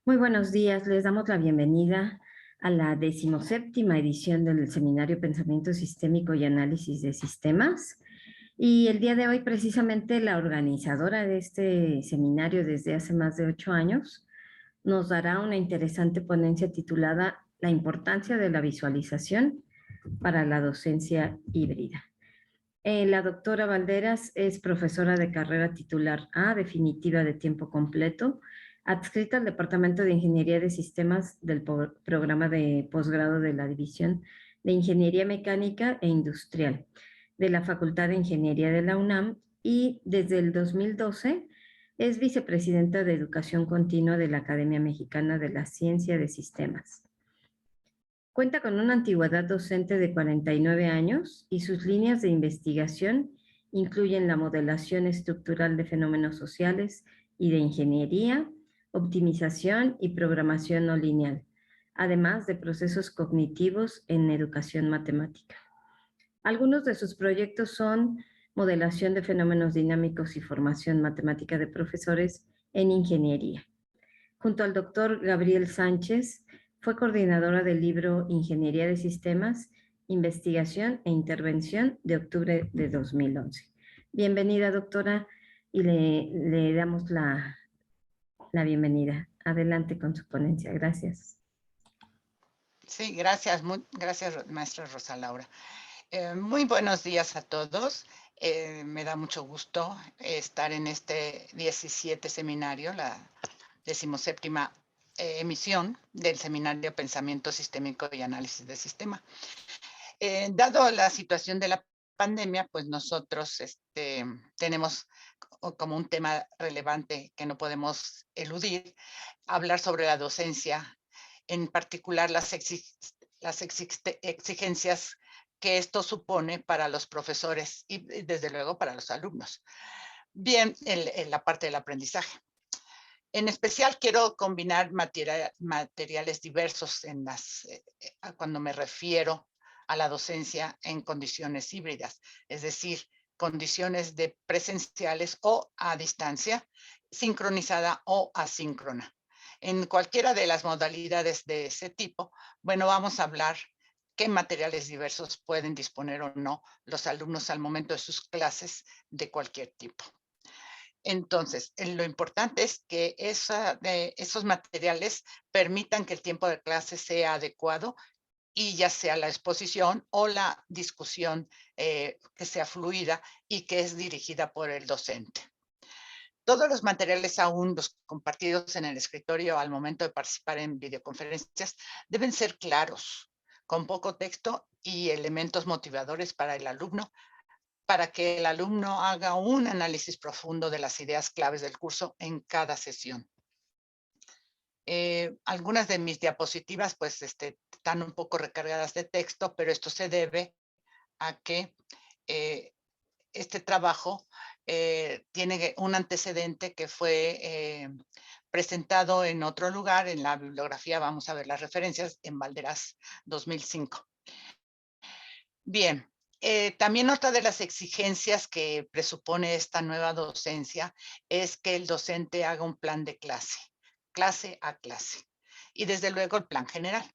Muy buenos días, les damos la bienvenida a la 17ª edición del Seminario Pensamiento Sistémico y Análisis de Sistemas. Y el día de hoy, precisamente, la organizadora de este seminario desde hace más de 8 años nos dará una interesante ponencia titulada La importancia de la visualización para la docencia híbrida. La doctora Valderas es profesora de carrera titular A, definitiva de tiempo completo, adscrita al Departamento de Ingeniería de Sistemas del programa de posgrado de la División de Ingeniería Mecánica e Industrial de la Facultad de Ingeniería de la UNAM y desde el 2012 es vicepresidenta de Educación Continua de la Academia Mexicana de la Ciencia de Sistemas. Cuenta con una antigüedad docente de 49 años y sus líneas de investigación incluyen la modelación estructural de fenómenos sociales y de ingeniería, optimización y programación no lineal, además de procesos cognitivos en educación matemática. Algunos de sus proyectos son modelación de fenómenos dinámicos y formación matemática de profesores en ingeniería. Junto al doctor Gabriel Sánchez, fue coordinadora del libro Ingeniería de Sistemas, Investigación e Intervención de octubre de 2011. Bienvenida, doctora, y le damos la bienvenida. Adelante con su ponencia. Gracias. Sí, gracias, gracias, maestra Rosa Laura. Muy buenos días a todos. Me da mucho gusto estar en este 17 seminario, la 17ª emisión del Seminario Pensamiento Sistémico y Análisis de Sistema. Dado la situación de la pandemia, pues nosotros tenemos como un tema relevante que no podemos eludir, hablar sobre la docencia, en particular las exigencias que esto supone para los profesores y desde luego para los alumnos. Bien, en la parte del aprendizaje. En especial quiero combinar materiales diversos cuando me refiero a la docencia en condiciones híbridas, es decir, condiciones de presenciales o a distancia, sincronizada o asíncrona. En cualquiera de las modalidades de ese tipo, bueno, vamos a hablar qué materiales diversos pueden disponer o no los alumnos al momento de sus clases de cualquier tipo. Entonces, lo importante es que esos materiales permitan que el tiempo de clase sea adecuado y ya sea la exposición o la discusión que sea fluida y que es dirigida por el docente. Todos los materiales, aún los compartidos en el escritorio al momento de participar en videoconferencias, deben ser claros, con poco texto y elementos motivadores para el alumno, para que el alumno haga un análisis profundo de las ideas claves del curso en cada sesión. Algunas de mis diapositivas pues están un poco recargadas de texto, pero esto se debe a que este trabajo tiene un antecedente que fue presentado en otro lugar, en la bibliografía, vamos a ver las referencias, en Valderas 2005. Bien, también otra de las exigencias que presupone esta nueva docencia es que el docente haga un plan de clase a clase, y desde luego el plan general.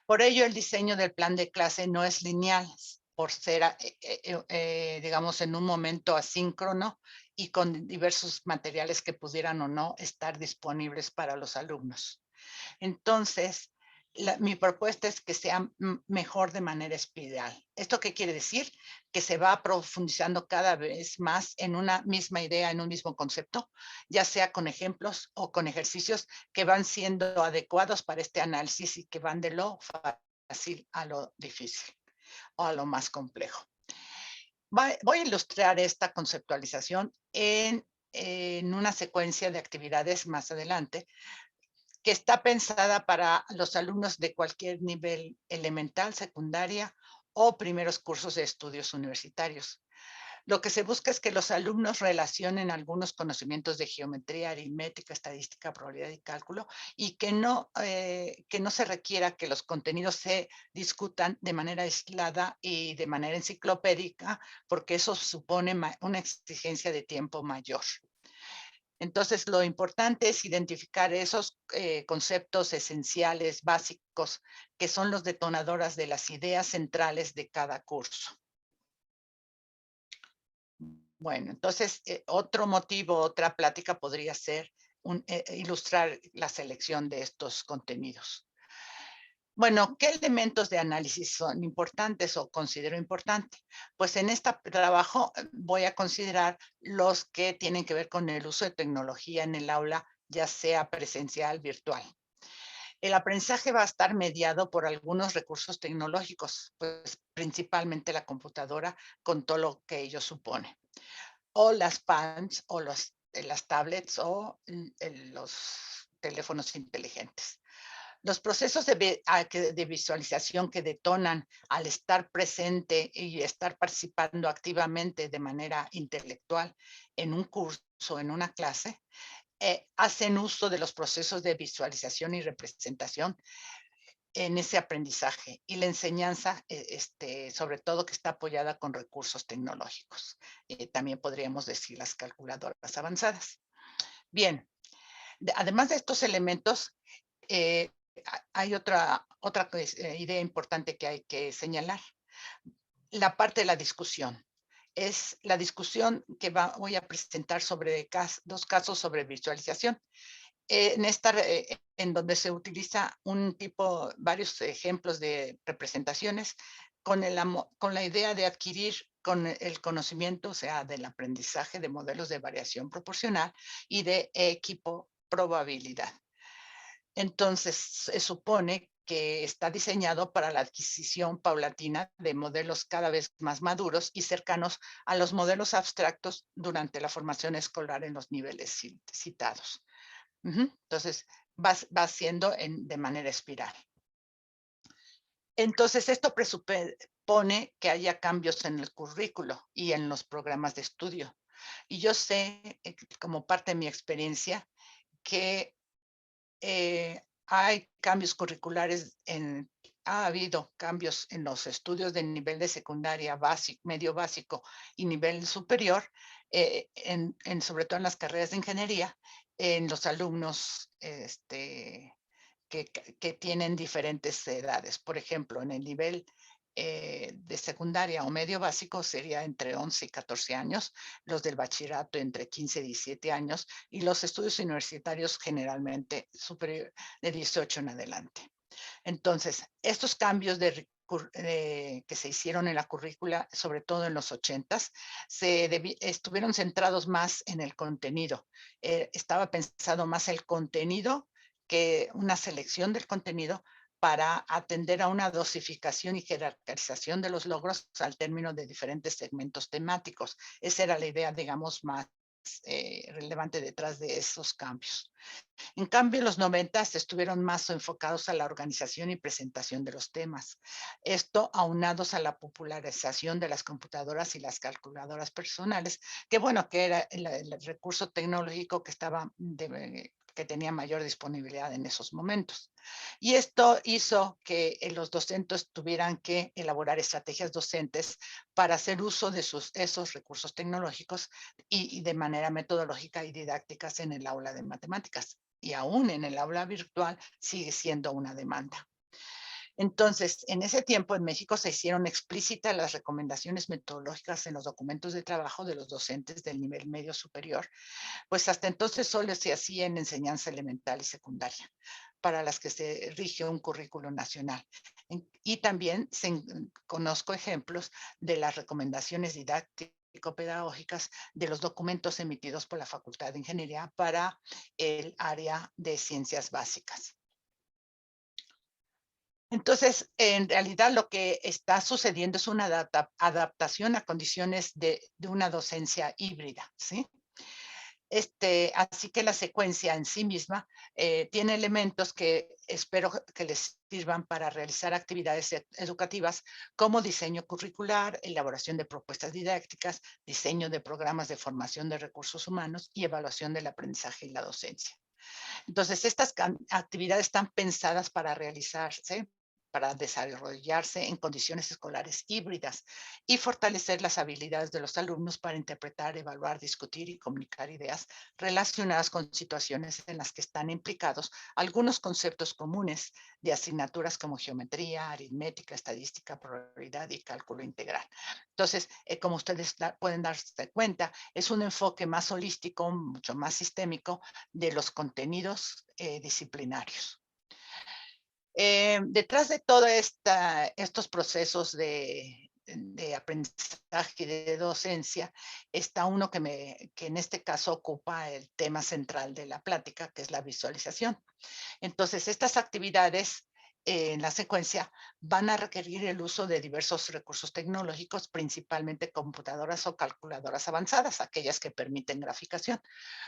Por ello, el diseño del plan de clase no es lineal, por ser, digamos, en un momento asíncrono y con diversos materiales que pudieran o no estar disponibles para los alumnos. Entonces, mi propuesta es que sea mejor de manera espiral. ¿Esto qué quiere decir? Que se va profundizando cada vez más en una misma idea, en un mismo concepto, ya sea con ejemplos o con ejercicios que van siendo adecuados para este análisis y que van de lo fácil a lo difícil o a lo más complejo. Voy a ilustrar esta conceptualización en una secuencia de actividades más adelante, que está pensada para los alumnos de cualquier nivel elemental, secundaria o primeros cursos de estudios universitarios. Lo que se busca es que los alumnos relacionen algunos conocimientos de geometría, aritmética, estadística, probabilidad y cálculo, y que no se requiera que los contenidos se discutan de manera aislada y de manera enciclopédica, porque eso supone una exigencia de tiempo mayor. Entonces, lo importante es identificar esos conceptos esenciales, básicos, que son los detonadoras de las ideas centrales de cada curso. Bueno, entonces, otro motivo, otra plática podría ser ilustrar la selección de estos contenidos. Bueno, ¿qué elementos de análisis son importantes o considero importante? Pues en este trabajo voy a considerar los que tienen que ver con el uso de tecnología en el aula, ya sea presencial, virtual. El aprendizaje va a estar mediado por algunos recursos tecnológicos, pues principalmente la computadora con todo lo que ello supone, o las PANs o las tablets o los teléfonos inteligentes. Los procesos de visualización que detonan al estar presente y estar participando activamente de manera intelectual en un curso, en una clase, hacen uso de los procesos de visualización y representación en ese aprendizaje y la enseñanza, sobre todo que está apoyada con recursos tecnológicos. También podríamos decir las calculadoras avanzadas. Bien, además de estos elementos, hay otra idea importante que hay que señalar. La parte de la discusión. Es la discusión que voy a presentar sobre dos casos sobre visualización. En donde se utiliza varios ejemplos de representaciones con la idea de adquirir con el conocimiento, o sea, del aprendizaje de modelos de variación proporcional y de equipo probabilidad. Entonces, se supone que está diseñado para la adquisición paulatina de modelos cada vez más maduros y cercanos a los modelos abstractos durante la formación escolar en los niveles citados. Entonces, va siendo de manera espiral. Entonces, esto presupone que haya cambios en el currículo y en los programas de estudio. Y yo sé, como parte de mi experiencia, que hay cambios curriculares, ha habido cambios en los estudios de nivel de secundaria básico, medio básico y nivel superior, sobre todo en las carreras de ingeniería, en los alumnos que tienen diferentes edades. Por ejemplo, en el nivel de secundaria o medio básico sería entre 11 y 14 años, los del bachillerato entre 15 y 17 años y los estudios universitarios generalmente superior de 18 en adelante. Entonces, estos cambios que se hicieron en la currícula, sobre todo en los 80s, estuvieron centrados más en el contenido. Estaba pensado más el contenido que una selección del contenido para atender a una dosificación y jerarquización de los logros al término de diferentes segmentos temáticos. Esa era la idea, digamos, más relevante detrás de esos cambios. En cambio, los 90s estuvieron más enfocados a la organización y presentación de los temas. Esto aunados a la popularización de las computadoras y las calculadoras personales, que bueno, que era el recurso tecnológico que tenía mayor disponibilidad en esos momentos. Y esto hizo que los docentes tuvieran que elaborar estrategias docentes para hacer uso de esos recursos tecnológicos y de manera metodológica y didácticas en el aula de matemáticas. Y aún en el aula virtual sigue siendo una demanda. Entonces, en ese tiempo en México se hicieron explícitas las recomendaciones metodológicas en los documentos de trabajo de los docentes del nivel medio superior, pues hasta entonces solo se hacía en enseñanza elemental y secundaria, para las que se rige un currículo nacional. Y también conozco ejemplos de las recomendaciones didáctico-pedagógicas de los documentos emitidos por la Facultad de Ingeniería para el área de ciencias básicas. Entonces, en realidad lo que está sucediendo es una adaptación a condiciones de una docencia híbrida, ¿sí? Así que la secuencia en sí misma tiene elementos que espero que les sirvan para realizar actividades educativas como diseño curricular, elaboración de propuestas didácticas, diseño de programas de formación de recursos humanos y evaluación del aprendizaje y la docencia. Entonces, estas actividades están pensadas para realizarse para desarrollarse en condiciones escolares híbridas y fortalecer las habilidades de los alumnos para interpretar, evaluar, discutir y comunicar ideas relacionadas con situaciones en las que están implicados algunos conceptos comunes de asignaturas como geometría, aritmética, estadística, probabilidad y cálculo integral. Entonces, como ustedes pueden darse cuenta, es un enfoque más holístico, mucho más sistémico de los contenidos disciplinarios. Detrás de todos estos procesos de aprendizaje y de docencia, está uno que en este caso ocupa el tema central de la plática, que es la visualización. Entonces, estas actividades en la secuencia van a requerir el uso de diversos recursos tecnológicos, principalmente computadoras o calculadoras avanzadas, aquellas que permiten graficación,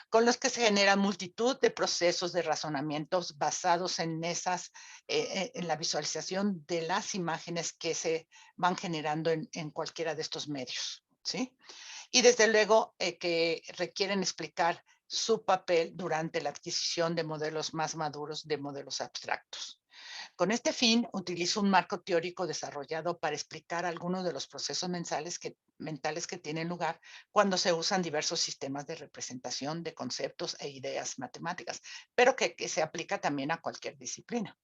con los que se generan multitud de procesos de razonamientos basados en en la visualización de las imágenes que se van generando en cualquiera de estos medios, ¿sí? Y desde luego que requieren explicar su papel durante la adquisición de modelos más maduros de modelos abstractos. Con este fin, utilizo un marco teórico desarrollado para explicar algunos de los procesos mentales que tienen lugar cuando se usan diversos sistemas de representación de conceptos e ideas matemáticas, pero que se aplica también a cualquier disciplina.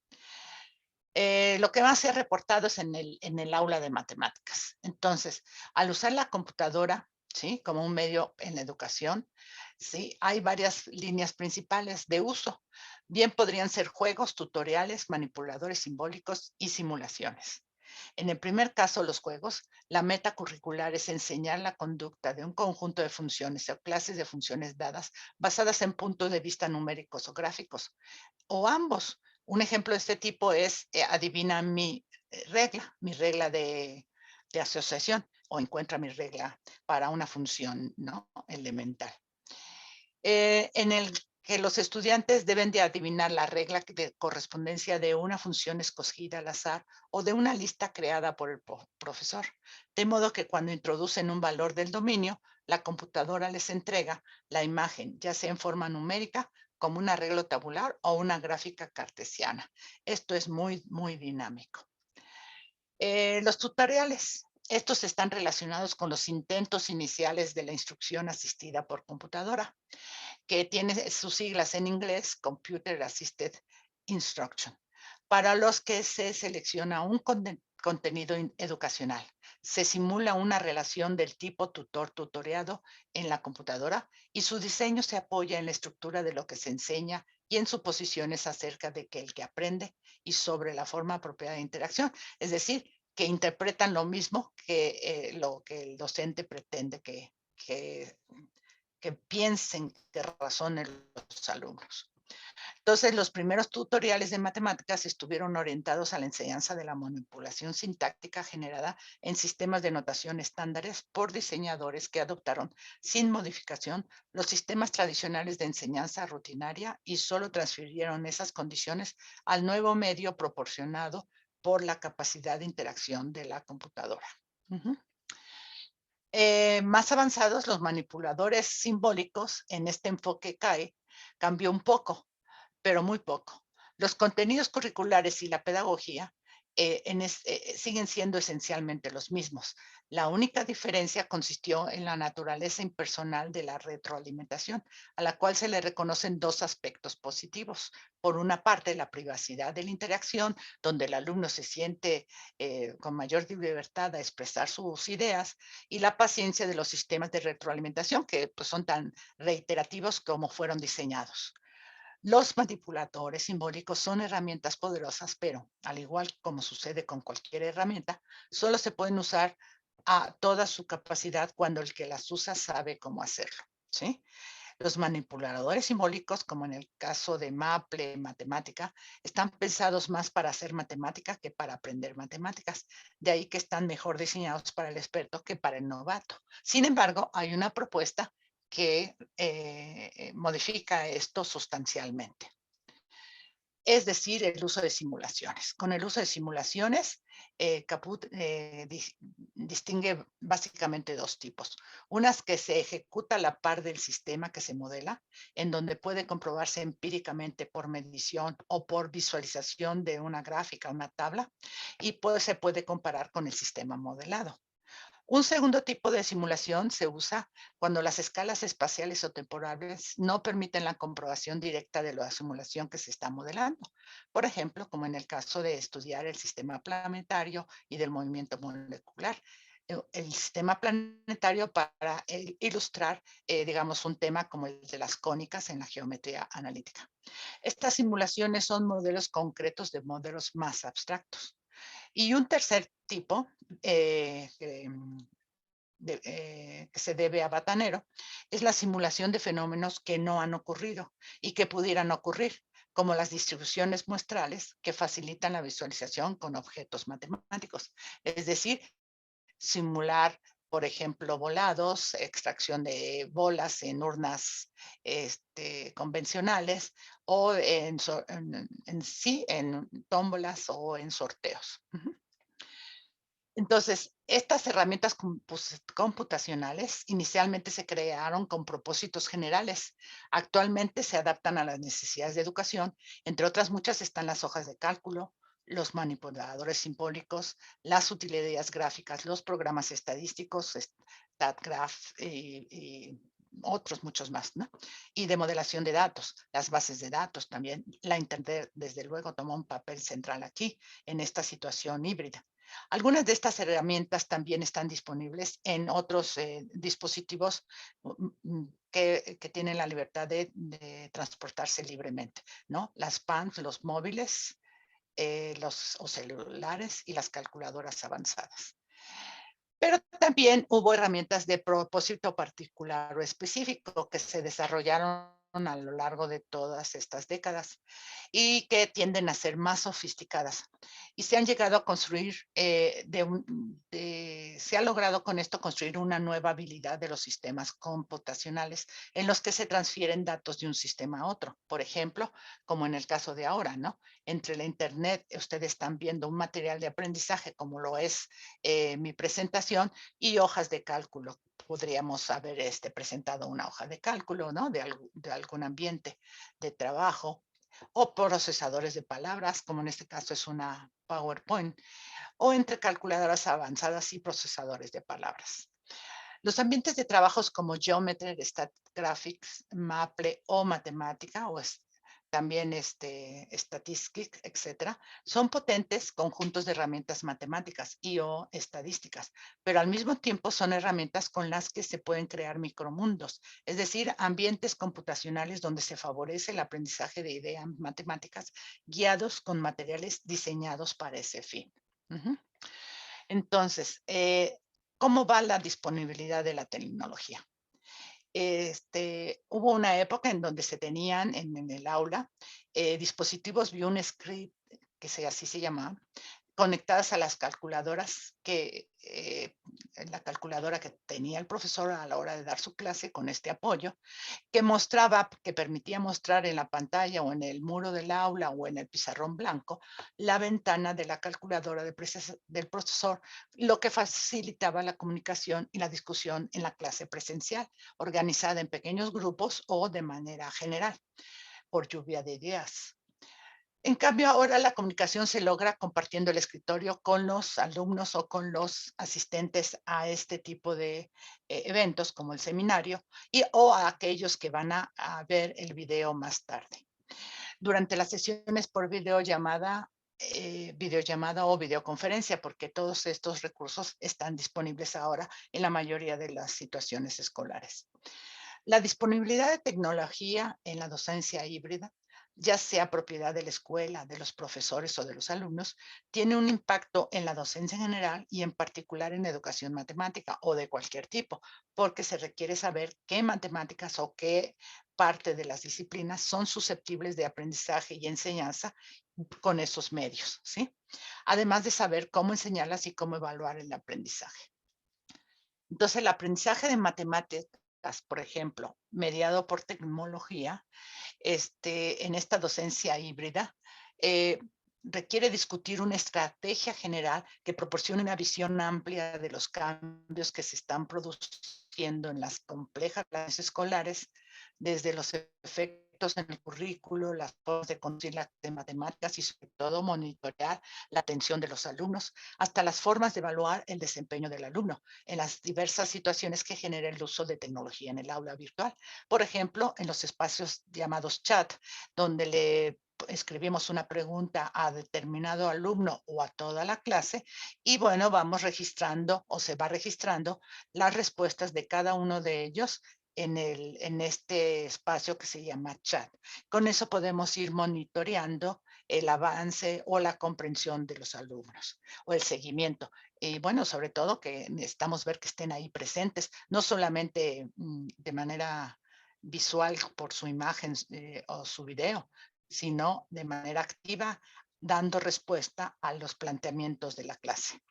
Lo que más se ha reportado es en el aula de matemáticas. Entonces, al usar la computadora, ¿sí? Como un medio en la educación, ¿sí? Hay varias líneas principales de uso. Bien podrían ser juegos, tutoriales, manipuladores simbólicos y simulaciones. En el primer caso, los juegos, la meta curricular es enseñar la conducta de un conjunto de funciones o clases de funciones dadas basadas en puntos de vista numéricos o gráficos, o ambos. Un ejemplo de este tipo es adivina mi regla de asociación, o encuentra mi regla para una función, ¿no? Elemental. En el que los estudiantes deben de adivinar la regla de correspondencia de una función escogida al azar o de una lista creada por el profesor. De modo que cuando introducen un valor del dominio, la computadora les entrega la imagen, ya sea en forma numérica, como un arreglo tabular o una gráfica cartesiana. Esto es muy, muy dinámico. Los tutoriales. Estos están relacionados con los intentos iniciales de la instrucción asistida por computadora, que tiene sus siglas en inglés, Computer Assisted Instruction, para los que se selecciona un contenido educacional. Se simula una relación del tipo tutor-tutoreado en la computadora y su diseño se apoya en la estructura de lo que se enseña y en suposiciones acerca de que el que aprende y sobre la forma apropiada de interacción. Es decir, que interpretan lo mismo que lo que el docente pretende que piensen, que razonen los alumnos. Entonces, los primeros tutoriales de matemáticas estuvieron orientados a la enseñanza de la manipulación sintáctica generada en sistemas de notación estándares por diseñadores que adoptaron sin modificación los sistemas tradicionales de enseñanza rutinaria y solo transfirieron esas condiciones al nuevo medio proporcionado por la capacidad de interacción de la computadora. Más avanzados, los manipuladores simbólicos en este enfoque CAE cambió un poco, pero muy poco. Los contenidos curriculares y la pedagogía siguen siendo esencialmente los mismos. La única diferencia consistió en la naturaleza impersonal de la retroalimentación, a la cual se le reconocen dos aspectos positivos. Por una parte, la privacidad de la interacción, donde el alumno se siente con mayor libertad a expresar sus ideas, y la paciencia de los sistemas de retroalimentación, que pues, son tan reiterativos como fueron diseñados. Los manipuladores simbólicos son herramientas poderosas, pero al igual como sucede con cualquier herramienta, solo se pueden usar a toda su capacidad cuando el que las usa sabe cómo hacerlo, ¿sí? Los manipuladores simbólicos, como en el caso de Maple Matemática, están pensados más para hacer matemática que para aprender matemáticas. De ahí que están mejor diseñados para el experto que para el novato. Sin embargo, hay una propuesta que modifica esto sustancialmente. es decir, el uso de simulaciones. Con el uso de simulaciones, Caput distingue básicamente dos tipos. Unas que se ejecuta a la par del sistema que se modela, en donde puede comprobarse empíricamente por medición o por visualización de una gráfica, una tabla, y pues se puede comparar con el sistema modelado. Un segundo tipo de simulación se usa cuando las escalas espaciales o temporales no permiten la comprobación directa de la simulación que se está modelando. Por ejemplo, como en el caso de estudiar el sistema planetario y del movimiento molecular. El sistema planetario para ilustrar, digamos, un tema como el de las cónicas en la geometría analítica. Estas simulaciones son modelos concretos de modelos más abstractos. Y un tercer tipo, que se debe a Batanero, es la simulación de fenómenos que no han ocurrido y que pudieran ocurrir, como las distribuciones muestrales que facilitan la visualización con objetos matemáticos. Es decir, simular, por ejemplo, volados, extracción de bolas en urnas convencionales o en tómbolas o en sorteos. Entonces, estas herramientas computacionales inicialmente se crearon con propósitos generales. Actualmente se adaptan a las necesidades de educación. Entre otras muchas están las hojas de cálculo, los manipuladores simbólicos, las utilidades gráficas, los programas estadísticos, StatGraph y otros muchos más, ¿no? Y de modelación de datos, las bases de datos también. La Internet, desde luego, tomó un papel central aquí, en esta situación híbrida. Algunas de estas herramientas también están disponibles en otros dispositivos que tienen la libertad de transportarse libremente, ¿no? Las PANs, los móviles, los celulares y las calculadoras avanzadas. Pero también hubo herramientas de propósito particular o específico que se desarrollaron a lo largo de todas estas décadas y que tienden a ser más sofisticadas. Y se han llegado a construir, se ha logrado con esto construir una nueva habilidad de los sistemas computacionales en los que se transfieren datos de un sistema a otro. Por ejemplo, como en el caso de ahora, ¿no? Entre la Internet, ustedes están viendo un material de aprendizaje como lo es mi presentación y hojas de cálculo. Podríamos haber presentado una hoja de cálculo, ¿no? De algún ambiente de trabajo o procesadores de palabras, como en este caso es una PowerPoint, o entre calculadoras avanzadas y procesadores de palabras. Los ambientes de trabajos como Geometry, StatGraphics, Maple o Matemática o también Statistics, etcétera, son potentes conjuntos de herramientas matemáticas y o estadísticas, pero al mismo tiempo son herramientas con las que se pueden crear micromundos, es decir, ambientes computacionales donde se favorece el aprendizaje de ideas matemáticas guiados con materiales diseñados para ese fin. Entonces, ¿cómo va la disponibilidad de la tecnología? Hubo una época en donde se tenían en el aula dispositivos vía un script, así se llamaba, conectadas a las calculadoras la calculadora que tenía el profesor a la hora de dar su clase con este apoyo, que permitía mostrar en la pantalla o en el muro del aula o en el pizarrón blanco la ventana de la calculadora del profesor, lo que facilitaba la comunicación y la discusión en la clase presencial, organizada en pequeños grupos o de manera general, por lluvia de ideas. En cambio, ahora la comunicación se logra compartiendo el escritorio con los alumnos o con los asistentes a este tipo de eventos como el seminario o a aquellos que van a ver el video más tarde. Durante las sesiones por videollamada o videoconferencia, porque todos estos recursos están disponibles ahora en la mayoría de las situaciones escolares. La disponibilidad de tecnología en la docencia híbrida, ya sea propiedad de la escuela, de los profesores o de los alumnos, tiene un impacto en la docencia en general y en particular en educación matemática o de cualquier tipo, porque se requiere saber qué matemáticas o qué parte de las disciplinas son susceptibles de aprendizaje y enseñanza con esos medios, ¿sí? Además de saber cómo enseñarlas y cómo evaluar el aprendizaje. Entonces, el aprendizaje de matemáticas por ejemplo, mediado por tecnología, en esta docencia híbrida, eh, requiere discutir una estrategia general que proporcione una visión amplia de los cambios que se están produciendo en las complejas clases escolares, desde los efectos en el currículo, las formas de conducir las de matemáticas y sobre todo monitorear la atención de los alumnos, hasta las formas de evaluar el desempeño del alumno en las diversas situaciones que genera el uso de tecnología en el aula virtual. Por ejemplo, en los espacios llamados chat, donde le escribimos una pregunta a determinado alumno o a toda la clase y bueno, vamos registrando o se va registrando las respuestas de cada uno de ellos en este espacio que se llama chat. Con eso podemos ir monitoreando el avance o la comprensión de los alumnos o el seguimiento. Y bueno, sobre todo que necesitamos ver que estén ahí presentes, no solamente de manera visual por su imagen o su video, sino de manera activa, dando respuesta a los planteamientos de la clase.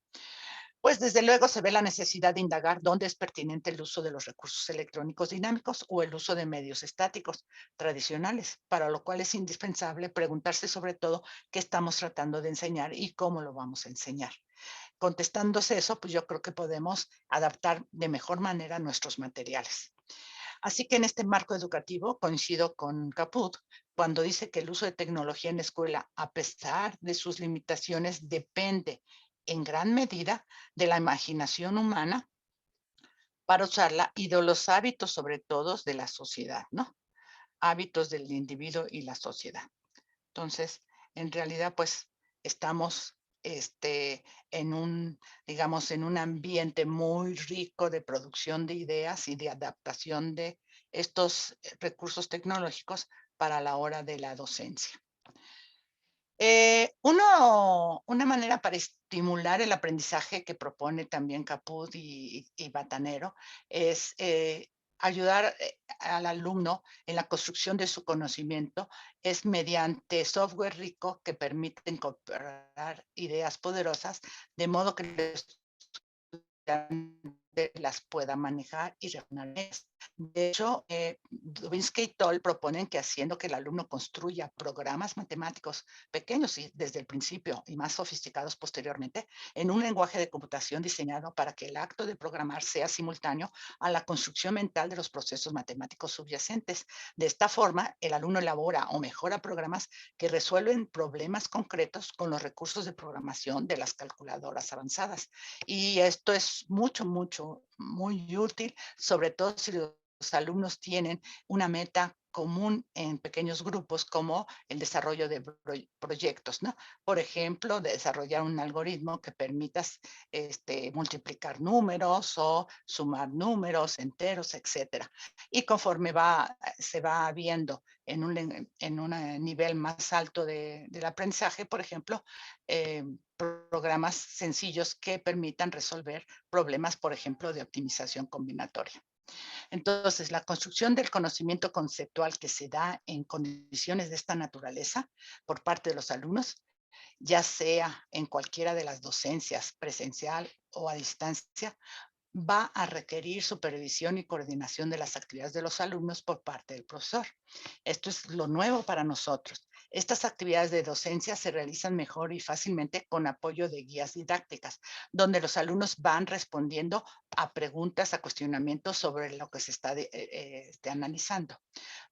Pues desde luego se ve la necesidad de indagar dónde es pertinente el uso de los recursos electrónicos dinámicos o el uso de medios estáticos tradicionales, para lo cual es indispensable preguntarse sobre todo qué estamos tratando de enseñar y cómo lo vamos a enseñar. Contestándose eso, pues yo creo que podemos adaptar de mejor manera nuestros materiales. Así que en este marco educativo coincido con Caput cuando dice que el uso de tecnología en la escuela, a pesar de sus limitaciones, depende en gran medida de la imaginación humana para usarla y de los hábitos, sobre todo, de la sociedad, ¿no? Hábitos del individuo y la sociedad. Entonces, en realidad, pues estamos en un, digamos, en un ambiente muy rico de producción de ideas y de adaptación de estos recursos tecnológicos para la hora de la docencia. Una manera para estimular el aprendizaje que propone también Caput y Batanero es ayudar al alumno en la construcción de su conocimiento es mediante software rico que permite incorporar ideas poderosas de modo que el estudiante las pueda manejar y razonar. De hecho, Dubinsky y Toll proponen que haciendo que el alumno construya programas matemáticos pequeños y desde el principio y más sofisticados posteriormente, en un lenguaje de computación diseñado para que el acto de programar sea simultáneo a la construcción mental de los procesos matemáticos subyacentes. De esta forma, el alumno elabora o mejora programas que resuelven problemas concretos con los recursos de programación de las calculadoras avanzadas. Y esto es muy útil, sobre todo si los alumnos tienen una meta común en pequeños grupos como el desarrollo de proyectos, ¿no? Por ejemplo, desarrollar un algoritmo que permita multiplicar números o sumar números enteros, etcétera. Y conforme se va viendo en un nivel más alto del aprendizaje, por ejemplo, programas sencillos que permitan resolver problemas, por ejemplo, de optimización combinatoria. Entonces, la construcción del conocimiento conceptual que se da en condiciones de esta naturaleza por parte de los alumnos, ya sea en cualquiera de las docencias, presencial o a distancia, va a requerir supervisión y coordinación de las actividades de los alumnos por parte del profesor. Esto es lo nuevo para nosotros. Estas actividades de docencia se realizan mejor y fácilmente con apoyo de guías didácticas, donde los alumnos van respondiendo a preguntas, a cuestionamientos sobre lo que se está analizando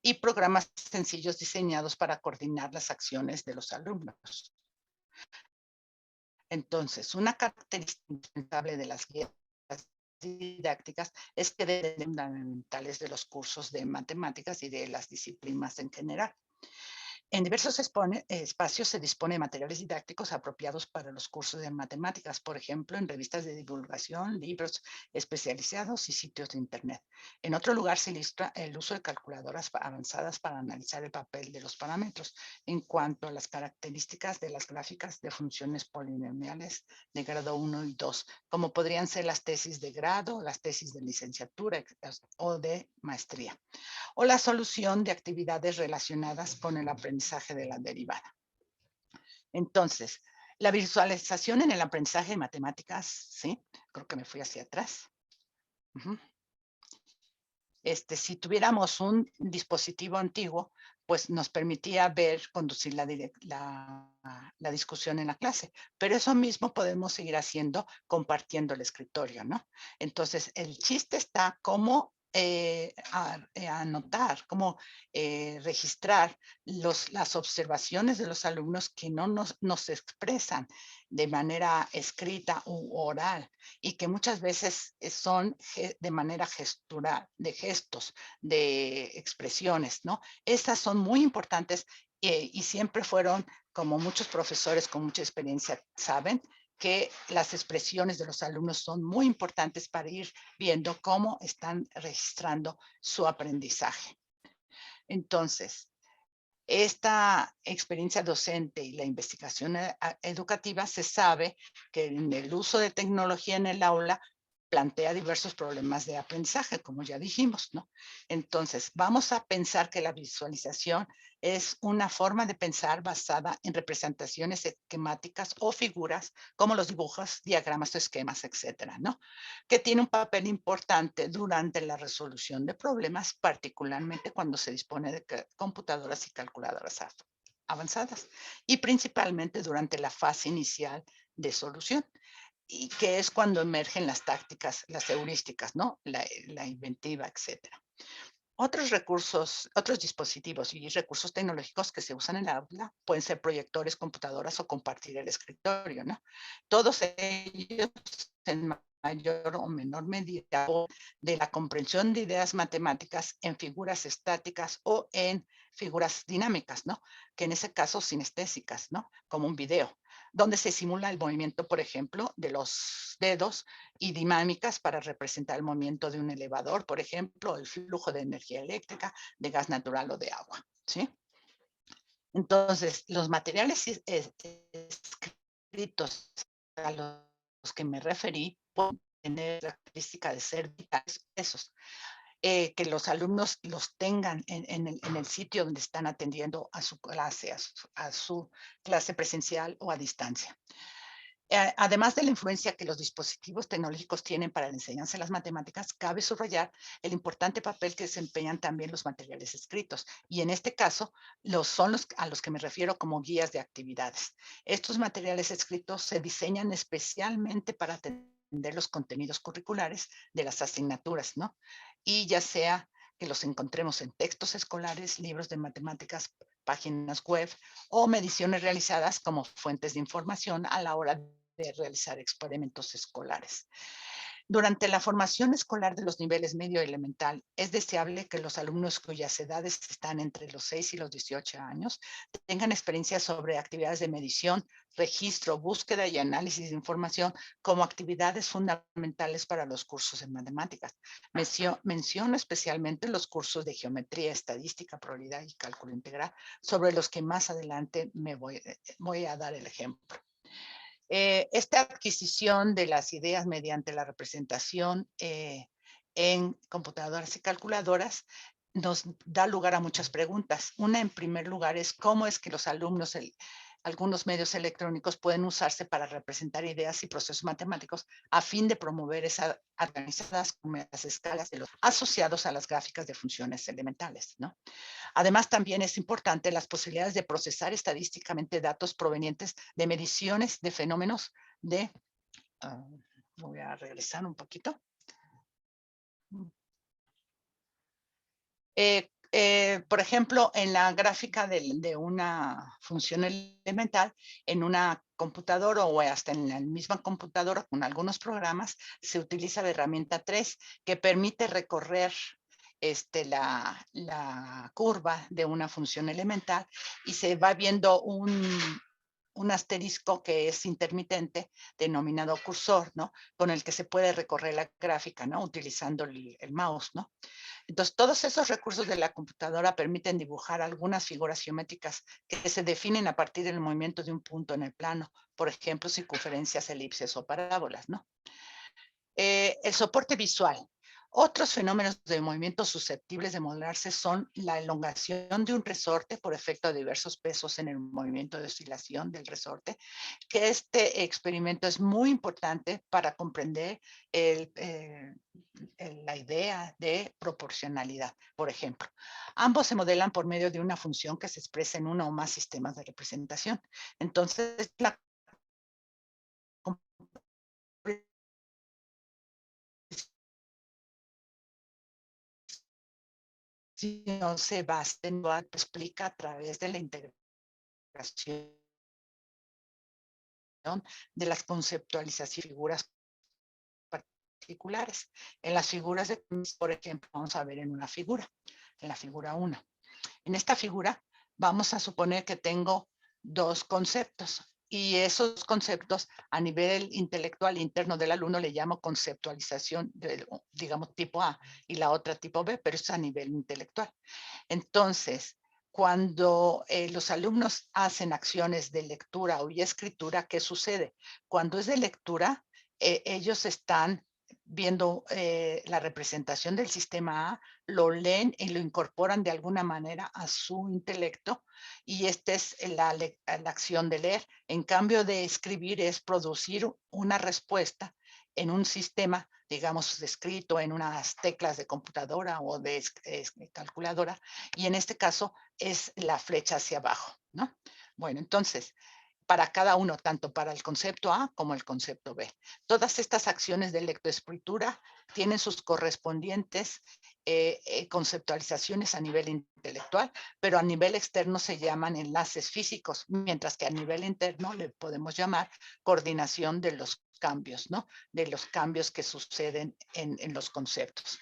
y programas sencillos diseñados para coordinar las acciones de los alumnos. Entonces, una característica indispensable de las guías didácticas es que deben fundamentales de los cursos de matemáticas y de las disciplinas en general. En diversos espacios se dispone de materiales didácticos apropiados para los cursos de matemáticas, por ejemplo, en revistas de divulgación, libros especializados y sitios de Internet. En otro lugar se ilustra el uso de calculadoras avanzadas para analizar el papel de los parámetros en cuanto a las características de las gráficas de funciones polinomiales de grado 1 y 2, como podrían ser las tesis de grado, las tesis de licenciatura o de maestría, o la solución de actividades relacionadas con el aprendizaje de la derivada. Entonces, la visualización en el aprendizaje de matemáticas, ¿sí? Creo que me fui hacia atrás. si tuviéramos un dispositivo antiguo, pues nos permitía conducir la discusión en la clase. Pero eso mismo podemos seguir haciendo compartiendo el escritorio, ¿no? Entonces, el chiste está cómo anotar, cómo registrar las observaciones de los alumnos que no nos expresan de manera escrita u oral y que muchas veces son de manera gestural, de gestos, de expresiones, ¿no? Estas son muy importantes y siempre fueron, como muchos profesores con mucha experiencia saben, que las expresiones de los alumnos son muy importantes para ir viendo cómo están registrando su aprendizaje. Entonces, esta experiencia docente y la investigación educativa se sabe que en el uso de tecnología en el aula plantea diversos problemas de aprendizaje, como ya dijimos, ¿no? Entonces, vamos a pensar que la visualización es una forma de pensar basada en representaciones esquemáticas o figuras, como los dibujos, diagramas o esquemas, etcétera, ¿no? Que tiene un papel importante durante la resolución de problemas, particularmente cuando se dispone de computadoras y calculadoras avanzadas, y principalmente durante la fase inicial de solución y que es cuando emergen las tácticas, las heurísticas, ¿no? La inventiva, etcétera. Otros recursos, otros dispositivos y recursos tecnológicos que se usan en el aula pueden ser proyectores, computadoras o compartir el escritorio, ¿no? Todos ellos en mayor o menor medida de la comprensión de ideas matemáticas en figuras estáticas o en figuras dinámicas, ¿no? Que en ese caso sinestésicas, ¿no? Como un video, donde se simula el movimiento, por ejemplo, de los dedos y dinámicas para representar el movimiento de un elevador, por ejemplo, el flujo de energía eléctrica, de gas natural o de agua, ¿sí? Entonces, los materiales escritos a los que me referí pueden tener la característica de ser esos, que los alumnos los tengan en el sitio donde están atendiendo a su clase, a su clase presencial o a distancia. Además de la influencia que los dispositivos tecnológicos tienen para la enseñanza de las matemáticas, cabe subrayar el importante papel que desempeñan también los materiales escritos. Y en este caso, son a los que me refiero como guías de actividades. Estos materiales escritos se diseñan especialmente para atender los contenidos curriculares de las asignaturas, ¿no? Y ya sea que los encontremos en textos escolares, libros de matemáticas, páginas web o mediciones realizadas como fuentes de información a la hora de realizar experimentos escolares. Durante la formación escolar de los niveles medio y elemental, es deseable que los alumnos cuyas edades están entre los 6 y los 18 años tengan experiencia sobre actividades de medición, registro, búsqueda y análisis de información como actividades fundamentales para los cursos en matemáticas. Menciono especialmente los cursos de geometría, estadística, probabilidad y cálculo integral, sobre los que más adelante me voy a dar el ejemplo. Esta adquisición de las ideas mediante la representación en computadoras y calculadoras nos da lugar a muchas preguntas. Una, en primer lugar, es cómo es que los alumnos, algunos medios electrónicos pueden usarse para representar ideas y procesos matemáticos a fin de promover esas organizadas como las escalas de los asociados a las gráficas de funciones elementales, ¿no? Además, también es importante las posibilidades de procesar estadísticamente datos provenientes de mediciones de fenómenos de... voy a regresar un poquito. Por ejemplo, en la gráfica de una función elemental, en una computadora o hasta en la misma computadora con algunos programas, se utiliza la herramienta 3 que permite recorrer la curva de una función elemental y se va viendo un asterisco que es intermitente, denominado cursor, ¿no? Con el que se puede recorrer la gráfica, ¿no? Utilizando el mouse, ¿no? Entonces, todos esos recursos de la computadora permiten dibujar algunas figuras geométricas que se definen a partir del movimiento de un punto en el plano, por ejemplo, circunferencias, elipses o parábolas, ¿no? El soporte visual. Otros fenómenos de movimiento susceptibles de modelarse son la elongación de un resorte por efecto de diversos pesos en el movimiento de oscilación del resorte, que este experimento es muy importante para comprender la idea de proporcionalidad, por ejemplo. Ambos se modelan por medio de una función que se expresa en uno o más sistemas de representación. Entonces, la se basa en lo que explica a través de la integración de las conceptualizaciones y figuras particulares. En las figuras de, por ejemplo, vamos a ver en una figura, en la figura 1. En esta figura vamos a suponer que tengo dos conceptos y esos conceptos a nivel intelectual interno del alumno le llamo conceptualización, digamos tipo A, y la otra tipo B, pero es a nivel intelectual. Entonces, cuando los alumnos hacen acciones de lectura o escritura, ¿qué sucede? Cuando es de lectura, ellos están viendo la representación del sistema A, lo leen y lo incorporan de alguna manera a su intelecto, y esta es la acción de leer. En cambio de escribir es producir una respuesta en un sistema, digamos, escrito en unas teclas de computadora o de calculadora, y en este caso es la flecha hacia abajo, ¿no? Bueno, entonces, para cada uno, tanto para el concepto A como el concepto B. Todas estas acciones de lectoescritura tienen sus correspondientes conceptualizaciones a nivel intelectual, pero a nivel externo se llaman enlaces físicos, mientras que a nivel interno le podemos llamar coordinación de los cambios, ¿no? De los cambios que suceden en los conceptos.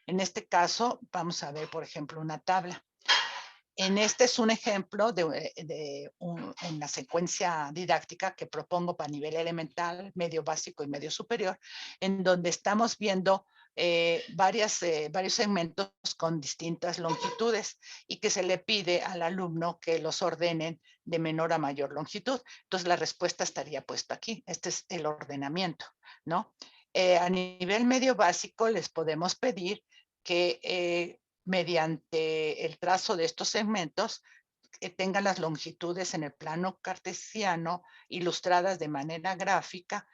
En este caso, vamos a ver, por ejemplo, una tabla. En este es un ejemplo en la secuencia didáctica que propongo para nivel elemental, medio básico y medio superior, en donde estamos viendo varios segmentos con distintas longitudes y que se le pide al alumno que los ordenen de menor a mayor longitud. Entonces la respuesta estaría puesta aquí. Este es el ordenamiento, ¿no? A nivel medio básico les podemos pedir que mediante el trazo de estos segmentos tengan las longitudes en el plano cartesiano ilustradas de manera gráfica,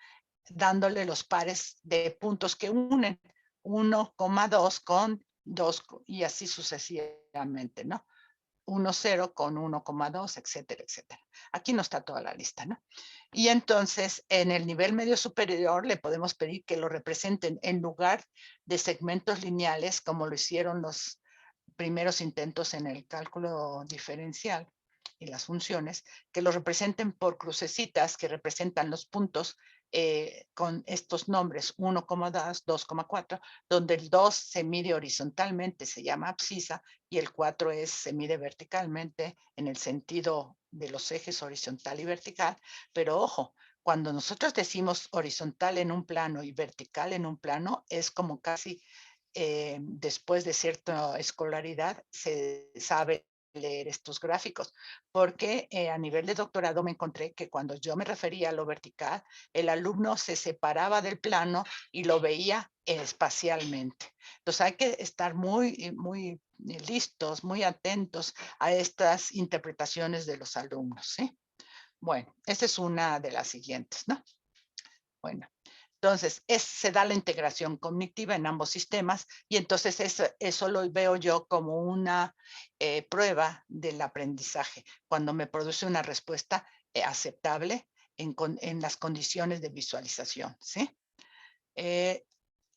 dándole los pares de puntos que unen 1,2 con 2 y así sucesivamente, ¿no? 1,0 con 1,2, etcétera, etcétera. Aquí no está toda la lista, ¿no? Y entonces, en el nivel medio superior le podemos pedir que lo representen en lugar de segmentos lineales, como lo hicieron los primeros intentos en el cálculo diferencial y las funciones, que lo representen por crucecitas que representan los puntos con estos nombres 1,2, 2,4, donde el 2 se mide horizontalmente, se llama abscisa, y el 4 se mide verticalmente en el sentido de los ejes horizontal y vertical. Pero ojo, cuando nosotros decimos horizontal en un plano y vertical en un plano, es como casi después de cierta escolaridad se sabe leer estos gráficos, porque a nivel de doctorado me encontré que cuando yo me refería a lo vertical, el alumno se separaba del plano y lo veía espacialmente. Entonces hay que estar muy listos, muy atentos a estas interpretaciones de los alumnos, ¿sí? Bueno, esta es una de las siguientes, ¿no? Bueno, entonces se da la integración cognitiva en ambos sistemas y entonces eso lo veo yo como una prueba del aprendizaje, cuando me produce una respuesta aceptable en las condiciones de visualización, ¿sí?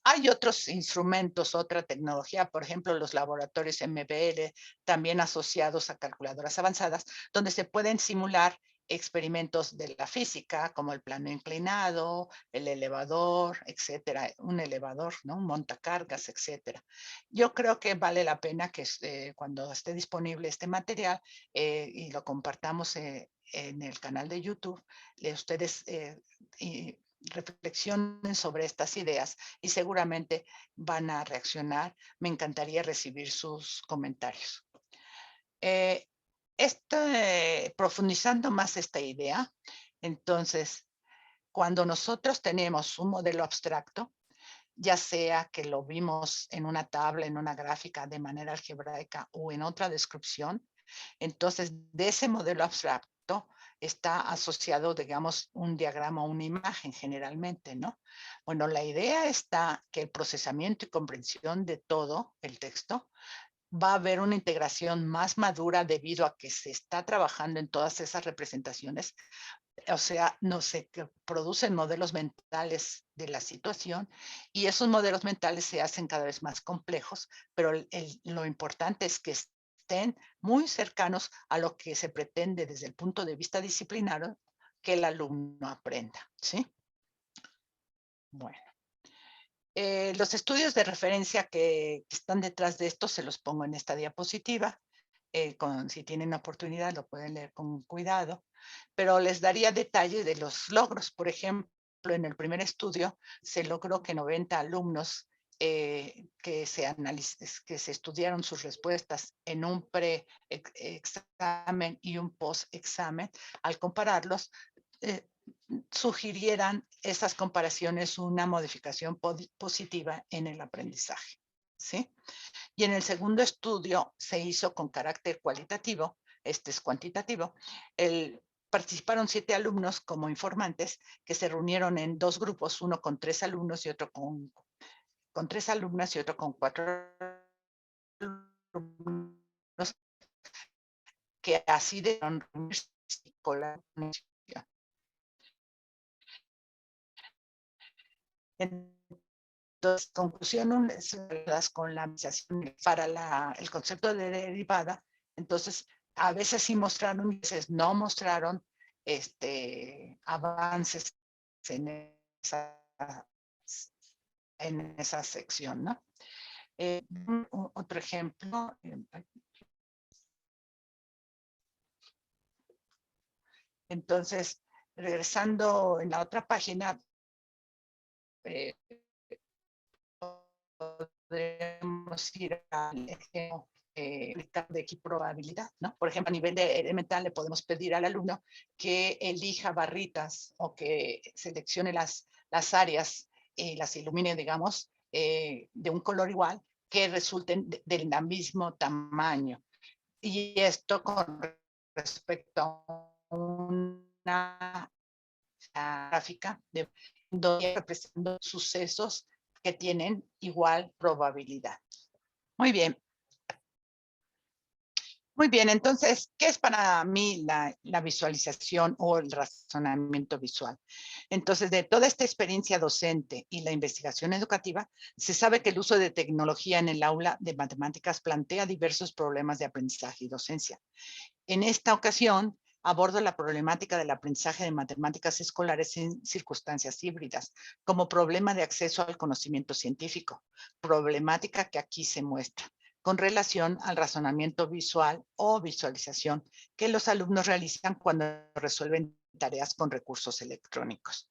Hay otros instrumentos, otra tecnología, por ejemplo, los laboratorios MBL, también asociados a calculadoras avanzadas, donde se pueden simular experimentos de la física, como el plano inclinado, el elevador, etcétera, un elevador, ¿no? Un montacargas, etcétera. Yo creo que vale la pena que cuando esté disponible este material y lo compartamos en el canal de YouTube, ustedes reflexionen sobre estas ideas y seguramente van a reaccionar. Me encantaría recibir sus comentarios. Profundizando más esta idea, entonces, cuando nosotros tenemos un modelo abstracto, ya sea que lo vimos en una tabla, en una gráfica de manera algebraica o en otra descripción, entonces de ese modelo abstracto está asociado, digamos, un diagrama o una imagen generalmente, ¿no? Bueno, la idea está que el procesamiento y comprensión de todo el texto va a haber una integración más madura debido a que se está trabajando en todas esas representaciones. O sea, no sé, que producen modelos mentales de la situación y esos modelos mentales se hacen cada vez más complejos, pero lo importante es que estén muy cercanos a lo que se pretende desde el punto de vista disciplinario que el alumno aprenda, ¿sí? Bueno. Los estudios de referencia que están detrás de esto se los pongo en esta diapositiva. Si tienen oportunidad lo pueden leer con cuidado, pero les daría detalles de los logros. Por ejemplo, en el primer estudio se logró que 90 alumnos que se estudiaron sus respuestas en un pre-examen y un post-examen, al compararlos, sugirieran esas comparaciones una modificación positiva en el aprendizaje, ¿sí? Y en el segundo estudio se hizo con carácter cualitativo, este es cuantitativo, participaron 7 alumnos como informantes que se reunieron en 2 grupos, uno con 3 alumnos y otro con 3 alumnas y otro con 4 alumnos, que así de con la entonces, conclusiones con la administración para el concepto de derivada. Entonces, a veces sí mostraron, a veces no mostraron avances en esa sección, ¿no? Otro ejemplo. Entonces, regresando en la otra página, podemos ir al ejemplo de equiprobabilidad, ¿no? Por ejemplo, a nivel de elemental le podemos pedir al alumno que elija barritas o que seleccione las áreas y las ilumine, digamos, de un color igual que resulten del mismo tamaño. Y esto con respecto a una gráfica donde representando sucesos que tienen igual probabilidad. Muy bien. Muy bien, entonces, ¿qué es para mí la visualización o el razonamiento visual? Entonces, de toda esta experiencia docente y la investigación educativa, se sabe que el uso de tecnología en el aula de matemáticas plantea diversos problemas de aprendizaje y docencia. En esta ocasión, abordo la problemática del aprendizaje de matemáticas escolares en circunstancias híbridas, como problema de acceso al conocimiento científico, problemática que aquí se muestra, con relación al razonamiento visual o visualización que los alumnos realizan cuando resuelven tareas con recursos electrónicos.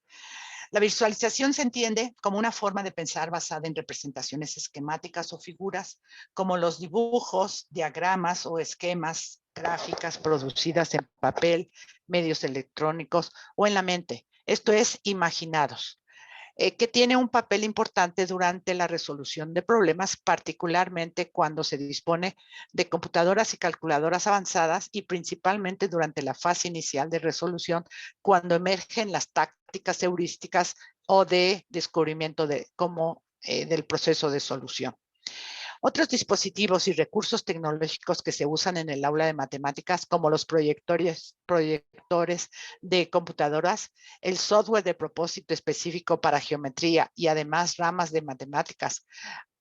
La visualización se entiende como una forma de pensar basada en representaciones esquemáticas o figuras, como los dibujos, diagramas o esquemas gráficas producidas en papel, medios electrónicos o en la mente. Esto es, imaginados, que tiene un papel importante durante la resolución de problemas, particularmente cuando se dispone de computadoras y calculadoras avanzadas y principalmente durante la fase inicial de resolución, cuando emergen las tácticas heurísticas o de descubrimiento del proceso de solución. Otros dispositivos y recursos tecnológicos que se usan en el aula de matemáticas, como los proyectores de computadoras, el software de propósito específico para geometría y además ramas de matemáticas,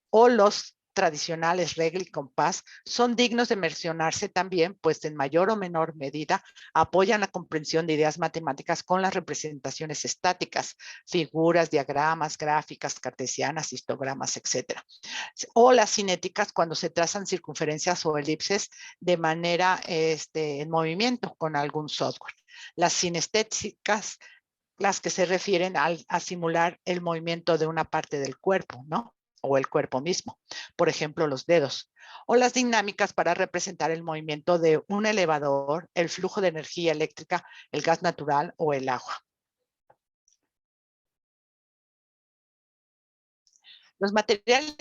o los tradicionales regla y compás, son dignos de mencionarse también, pues en mayor o menor medida apoyan la comprensión de ideas matemáticas con las representaciones estáticas, figuras, diagramas, gráficas, cartesianas, histogramas, etc. O las cinéticas cuando se trazan circunferencias o elipses de manera en movimiento con algún software. Las cinestésicas, las que se refieren a simular el movimiento de una parte del cuerpo, ¿no? O el cuerpo mismo, por ejemplo, los dedos, o las dinámicas para representar el movimiento de un elevador, el flujo de energía eléctrica, el gas natural o el agua. Los materiales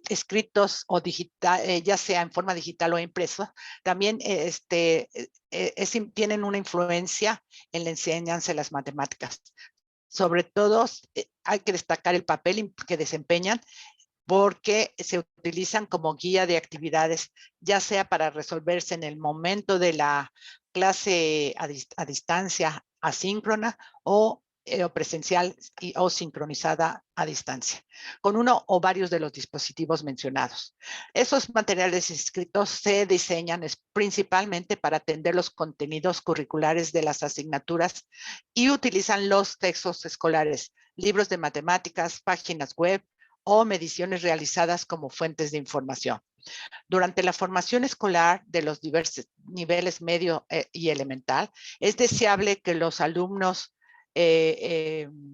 escritos o digital, ya sea en forma digital o impreso, también tienen una influencia en la enseñanza de las matemáticas. Sobre todo, hay que destacar el papel que desempeñan porque se utilizan como guía de actividades, ya sea para resolverse en el momento de la clase a distancia asíncrona o presencial o sincronizada a distancia, con uno o varios de los dispositivos mencionados. Esos materiales escritos se diseñan principalmente para atender los contenidos curriculares de las asignaturas y utilizan los textos escolares, libros de matemáticas, páginas web, o mediciones realizadas como fuentes de información. Durante la formación escolar de los diversos niveles medio y elemental, es deseable que los alumnos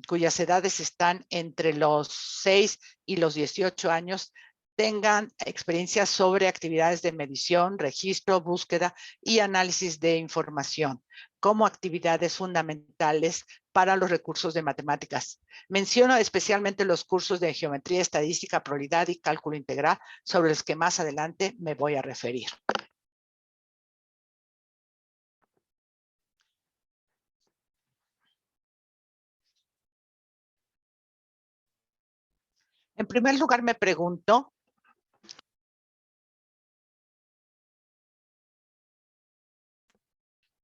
cuyas edades están entre los 6 y los 18 años tengan experiencias sobre actividades de medición, registro, búsqueda y análisis de información como actividades fundamentales para los recursos de matemáticas. Menciono especialmente los cursos de geometría, estadística, probabilidad y cálculo integral, sobre los que más adelante me voy a referir. En primer lugar, me pregunto,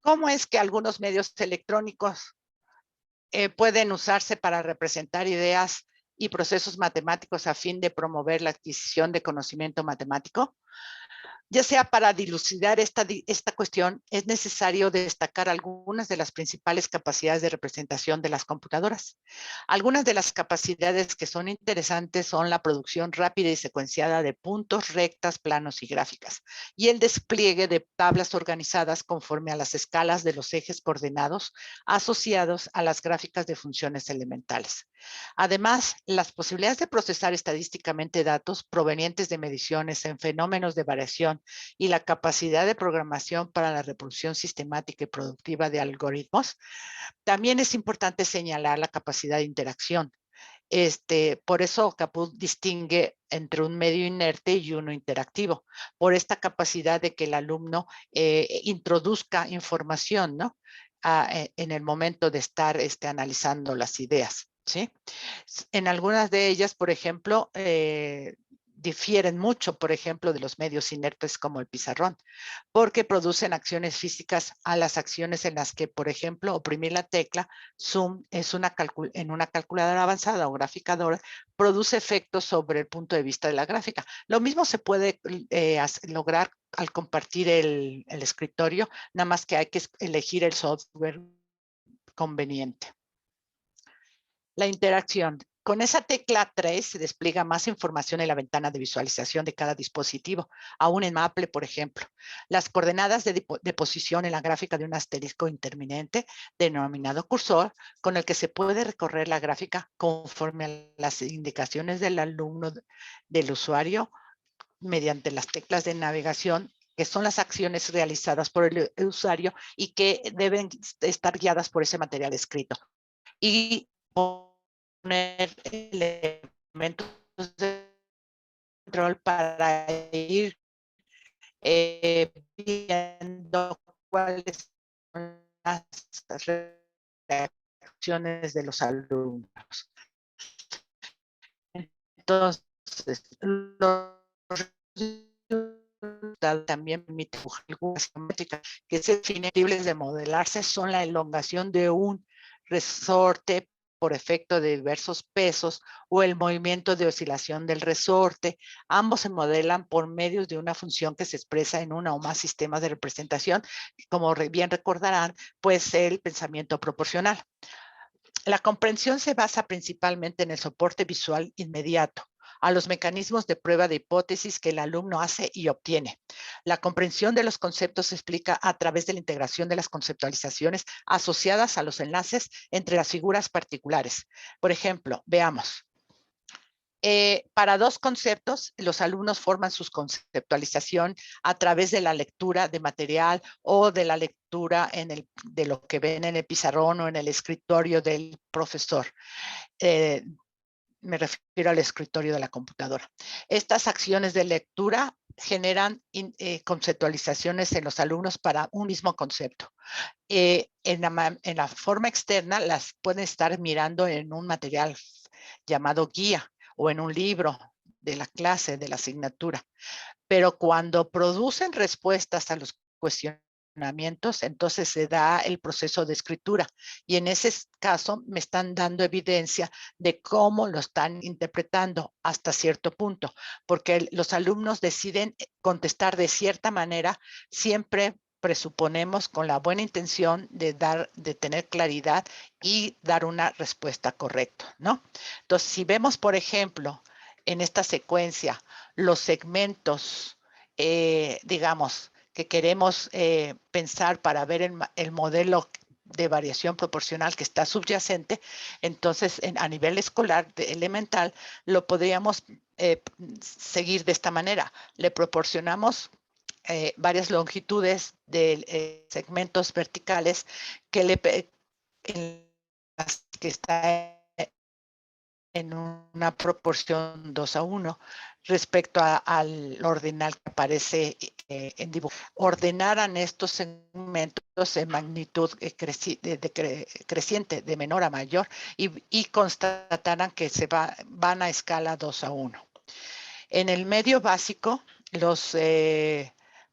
¿cómo es que algunos medios electrónicos pueden usarse para representar ideas y procesos matemáticos a fin de promover la adquisición de conocimiento matemático? Ya sea para dilucidar esta cuestión, es necesario destacar algunas de las principales capacidades de representación de las computadoras. Algunas de las capacidades que son interesantes son la producción rápida y secuenciada de puntos, rectas, planos y gráficas, y el despliegue de tablas organizadas conforme a las escalas de los ejes coordenados asociados a las gráficas de funciones elementales. Además, las posibilidades de procesar estadísticamente datos provenientes de mediciones en fenómenos de variación y la capacidad de programación para la reproducción sistemática y productiva de algoritmos. También es importante señalar la capacidad de interacción. Por eso Caput distingue entre un medio inerte y uno interactivo, por esta capacidad de que el alumno introduzca información, ¿no? En el momento de estar analizando las ideas, ¿sí? En algunas de ellas, por ejemplo, difieren mucho, por ejemplo, de los medios inertes como el pizarrón, porque producen acciones físicas a las acciones en las que, por ejemplo, oprimir la tecla zoom en una calculadora avanzada o graficadora produce efectos sobre el punto de vista de la gráfica. Lo mismo se puede lograr al compartir el escritorio, nada más que hay que elegir el software conveniente. La interacción. Con esa tecla 3 se despliega más información en la ventana de visualización de cada dispositivo, aún en Maple, por ejemplo. Las coordenadas de posición en la gráfica de un asterisco interminente, denominado cursor, con el que se puede recorrer la gráfica conforme a las indicaciones del alumno, del usuario, mediante las teclas de navegación, que son las acciones realizadas por el usuario y que deben estar guiadas por ese material escrito. Y poner elementos de control para ir viendo cuáles son las reacciones de los alumnos. Entonces, los también permite algunas geométricas que se definibles de modelarse son la elongación de un resorte por efecto de diversos pesos o el movimiento de oscilación del resorte. Ambos se modelan por medio de una función que se expresa en una o más sistemas de representación, como bien recordarán, pues el pensamiento proporcional. La comprensión se basa principalmente en el soporte visual inmediato, a los mecanismos de prueba de hipótesis que el alumno hace y obtiene. La comprensión de los conceptos se explica a través de la integración de las conceptualizaciones asociadas a los enlaces entre las figuras particulares. Por ejemplo, veamos. Para dos conceptos, los alumnos forman su conceptualización a través de la lectura de material o de la lectura de lo que ven en el pizarrón o en el escritorio del profesor. me refiero al escritorio de la computadora. Estas acciones de lectura generan conceptualizaciones en los alumnos para un mismo concepto. En la forma externa las pueden estar mirando en un material llamado guía o en un libro de la clase, de la asignatura. Pero cuando producen respuestas a los cuestionamientos, entonces se da el proceso de escritura. Y en ese caso me están dando evidencia de cómo lo están interpretando hasta cierto punto, porque los alumnos deciden contestar de cierta manera, siempre presuponemos con la buena intención de tener claridad y dar una respuesta correcta, ¿no? Entonces, si vemos, por ejemplo, en esta secuencia, los segmentos, digamos, que queremos pensar para ver el modelo de variación proporcional que está subyacente, entonces a nivel escolar elemental lo podríamos seguir de esta manera. Le proporcionamos varias longitudes de segmentos verticales en las que está en una proporción 2:1 respecto al ordinal que aparece en dibujo. Ordenaran estos segmentos en magnitud creciente, de menor a mayor, y constataran que van a escala 2:1. En el medio básico,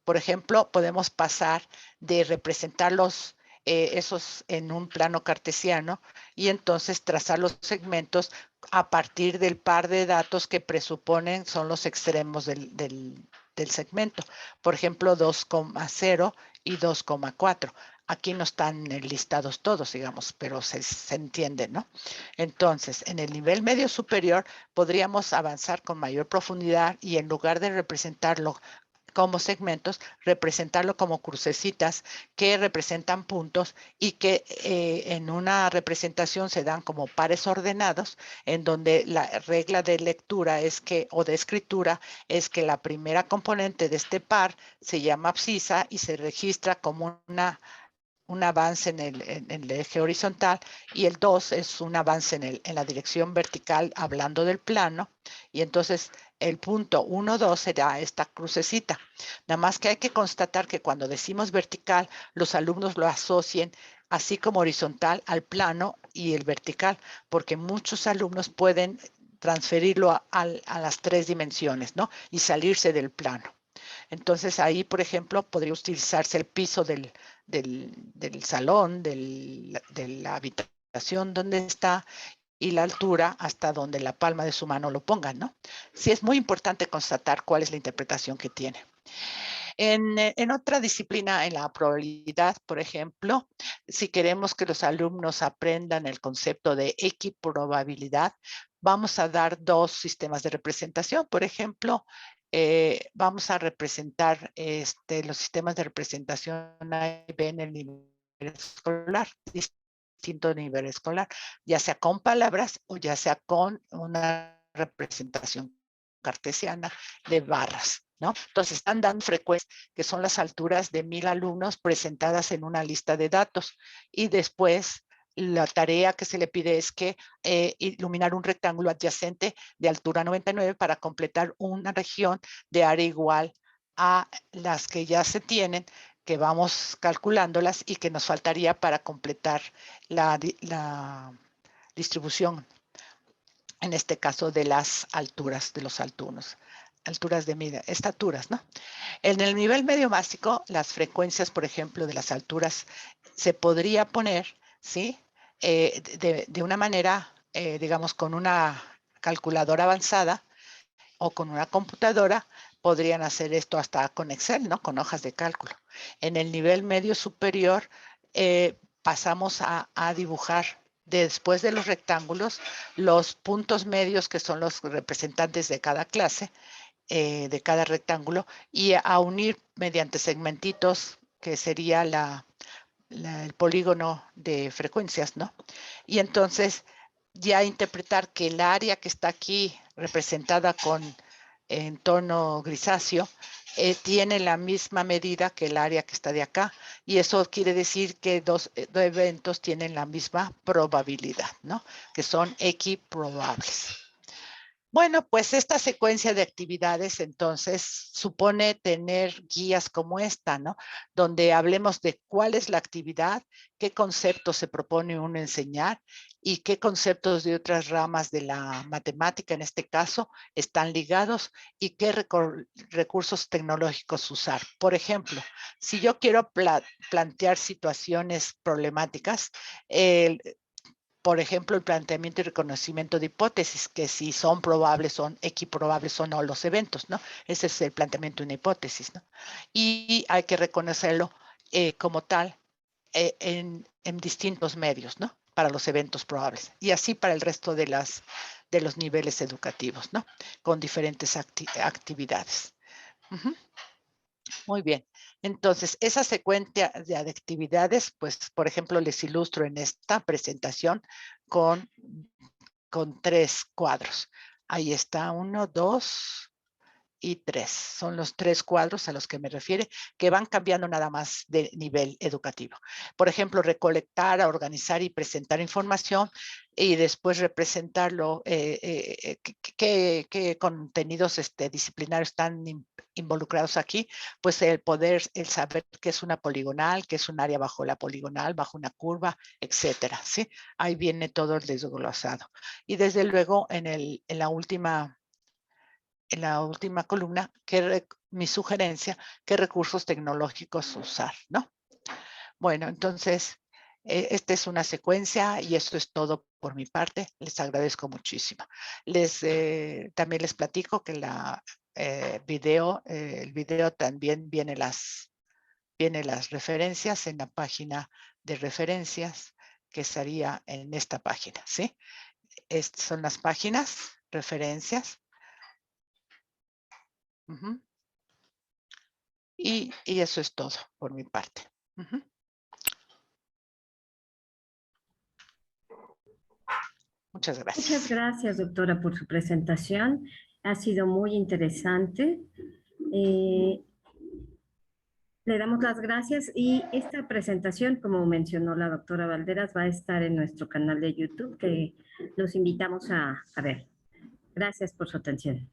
por ejemplo, podemos pasar de representarlos esos en un plano cartesiano y entonces trazar los segmentos a partir del par de datos que presuponen son los extremos del segmento. Por ejemplo, 2,0 y 2,4. Aquí no están listados todos, digamos, pero se entiende, ¿no? Entonces, en el nivel medio superior podríamos avanzar con mayor profundidad y en lugar de representarlo como segmentos, representarlo como crucecitas que representan puntos y que en una representación se dan como pares ordenados, en donde la regla de lectura o de escritura es que la primera componente de este par se llama abscisa y se registra como un avance en el eje horizontal, y el 2 es un avance en la dirección vertical hablando del plano, y entonces el punto 1, 2 será esta crucecita. Nada más que hay que constatar que cuando decimos vertical, los alumnos lo asocien así como horizontal al plano y el vertical, porque muchos alumnos pueden transferirlo a las 3 dimensiones, ¿no? Y salirse del plano. Entonces ahí, por ejemplo, podría utilizarse el piso del salón, de la habitación donde está, y la altura hasta donde la palma de su mano lo ponga, ¿no? Sí, es muy importante constatar cuál es la interpretación que tiene. En otra disciplina, en la probabilidad, por ejemplo, si queremos que los alumnos aprendan el concepto de equiprobabilidad, vamos a dar dos sistemas de representación. Por ejemplo, vamos a representar los sistemas de representación A y B en el nivel escolar, distinto nivel escolar, ya sea con palabras o ya sea con una representación cartesiana de barras, ¿no? Entonces están dando frecuencias que son las alturas de 1000 alumnos presentadas en una lista de datos, y después la tarea que se le pide es que iluminar un rectángulo adyacente de altura 99 para completar una región de área igual a las que ya se tienen, que vamos calculándolas y que nos faltaría para completar la distribución, en este caso de las alturas de los alumnos, alturas de medida, estaturas, ¿no? En el nivel medio básico, las frecuencias, por ejemplo, de las alturas se podría poner, ¿sí? De una manera, digamos, con una calculadora avanzada o con una computadora, podrían hacer esto hasta con Excel, ¿no? Con hojas de cálculo. En el nivel medio superior, pasamos a dibujar después de los rectángulos los puntos medios, que son los representantes de cada clase, de cada rectángulo, y a unir mediante segmentitos, que sería el polígono de frecuencias, ¿no? Y entonces ya interpretar que el área que está aquí representada en tono grisáceo tiene la misma medida que el área que está de acá, y eso quiere decir que dos eventos tienen la misma probabilidad, ¿no? Que son equiprobables. Bueno, pues esta secuencia de actividades entonces supone tener guías como esta, ¿no? Donde hablemos de cuál es la actividad, qué conceptos se propone uno enseñar y qué conceptos de otras ramas de la matemática, en este caso, están ligados y qué recursos tecnológicos usar. Por ejemplo, si yo quiero plantear situaciones problemáticas, por ejemplo, el planteamiento y reconocimiento de hipótesis, que si son probables, son equiprobables o no los eventos, ¿no? Ese es el planteamiento de una hipótesis, ¿no? Y hay que reconocerlo como tal en distintos medios, ¿no? Para los eventos probables. Y así para el resto de los niveles educativos, ¿no? Con diferentes actividades. Muy bien. Entonces, esa secuencia de actividades, pues, por ejemplo, les ilustro en esta presentación con, con 3 cuadros. Ahí está 1, 2 y 3. Son los 3 cuadros a los que me refiere, que van cambiando nada más de nivel educativo. Por ejemplo, recolectar, organizar y presentar información y después representarlo, qué contenidos disciplinarios están involucrados aquí, pues el saber qué es una poligonal, qué es un área bajo la poligonal, bajo una curva, etcétera, ¿sí? Ahí viene todo el desglosado. Y desde luego en la última columna, mi sugerencia, qué recursos tecnológicos usar, ¿no? Bueno, entonces, esta es una secuencia y esto es todo por mi parte. Les agradezco muchísimo. También les platico que el video también viene las referencias en la página de referencias que estaría en esta página, ¿sí? Estas son las páginas, referencias. Y eso es todo por mi parte. Muchas gracias. Muchas gracias, doctora, por su presentación. Ha sido muy interesante. Le damos las gracias y esta presentación, como mencionó la doctora Valderas, va a estar en nuestro canal de YouTube que los invitamos a ver. Gracias por su atención.